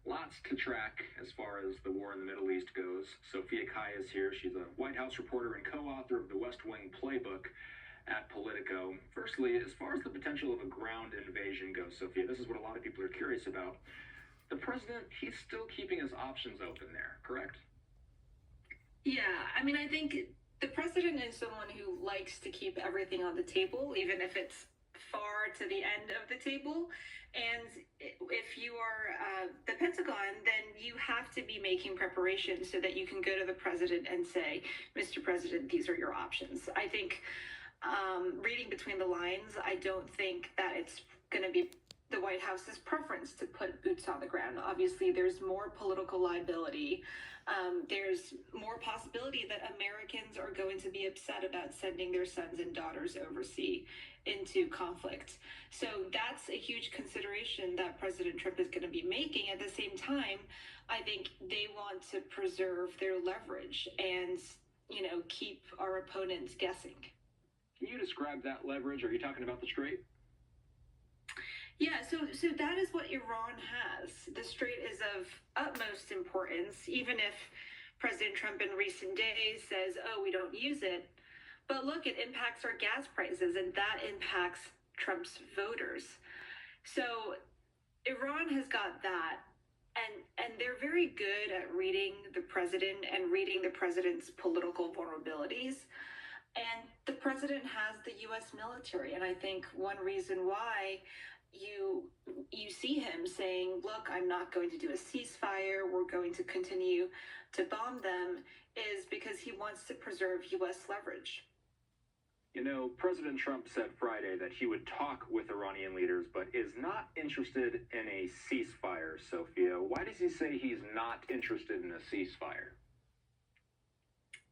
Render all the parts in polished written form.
Lots to track as far as the war in the Middle East goes. Sophia Kai is here. She's a White House reporter and co-author of the West Wing Playbook at Politico. Firstly, as far as the potential of a ground invasion goes, Sophia, this is what a lot of people are curious about. The president, he's still keeping his options open there, correct? Yeah, I mean, I think the president is someone who likes to keep everything on the table, even if it's far to the end of the table. And if you are the Pentagon, then you have to be making preparations so that you can go to the president and say, Mr. President, these are your options. I think reading between the lines, I don't think that it's going to be the White House's preference to put boots on the ground. Obviously, there's more political liability. There's more possibility that Americans are going to be upset about sending their sons and daughters overseas into conflict. So that's a huge consideration that President Trump is going to be making. At the same time, I think they want to preserve their leverage and, keep our opponents guessing. Can you describe that leverage? Are you talking about the Strait? Yeah, so that is what Iran has. The Strait is of utmost importance, even if President Trump in recent days says, oh, we don't use it. But look, it impacts our gas prices, and that impacts Trump's voters. So Iran has got that, and they're very good at reading the president and reading the president's political vulnerabilities. And the president has the U.S. military, and I think one reason why you see him saying, look, I'm not going to do a ceasefire, we're going to continue to bomb them, is because he wants to preserve U.S. leverage. President Trump said Friday that he would talk with Iranian leaders, but is not interested in a ceasefire, Sophia. Why does he say he's not interested in a ceasefire?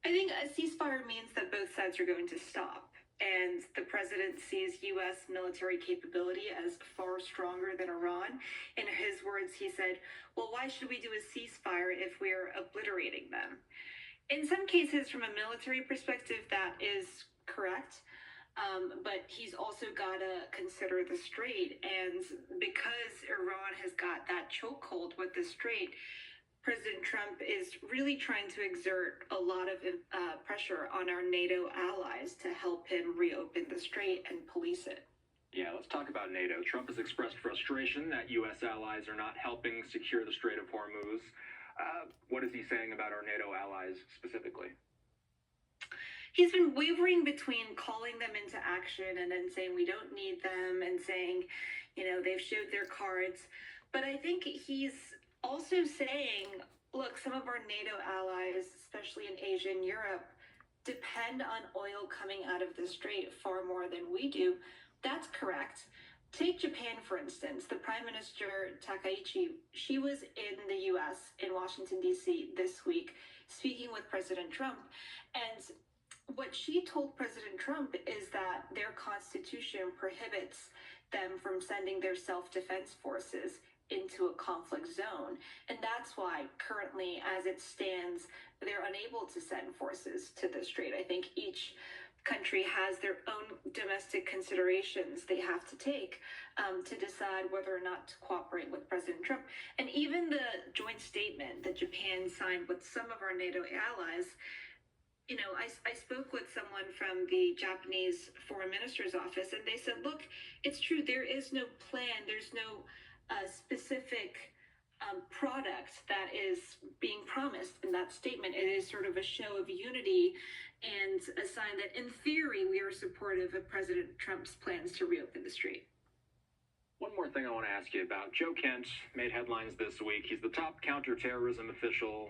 I think a ceasefire means that both sides are going to stop. And the president sees U.S. military capability as far stronger than Iran. In his words, he said, well, why should we do a ceasefire if we're obliterating them? In some cases, from a military perspective, that is correct. But he's also got to consider the Strait. And because Iran has got that chokehold with the Strait, President Trump is really trying to exert a lot of pressure on our NATO allies to help him reopen the Strait and police it. Yeah, let's talk about NATO. Trump has expressed frustration that U.S. allies are not helping secure the Strait of Hormuz. What is he saying about our NATO allies specifically? He's been wavering between calling them into action and then saying we don't need them and saying, they've showed their cards. But I think he's also saying, look, some of our NATO allies, especially in Asia and Europe, depend on oil coming out of the Strait far more than we do. That's correct. Take Japan, for instance. The Prime Minister, Takaichi, she was in the U.S., in Washington, D.C. this week, speaking with President Trump. And what she told President Trump is that their constitution prohibits them from sending their self-defense forces into a conflict zone. And that's why currently, as it stands, they're unable to send forces to the Strait. I think each country has their own domestic considerations they have to take to decide whether or not to cooperate with President Trump. And even the joint statement that Japan signed with some of our NATO allies, I spoke with someone from the Japanese Foreign Minister's office, and they said, look, it's true, there is no plan, there's no specific product that is being promised in that statement. It is sort of a show of unity and a sign that, in theory, we are supportive of President Trump's plans to reopen the Strait. One more thing I want to ask you about. Joe Kent made headlines this week. He's the top counterterrorism official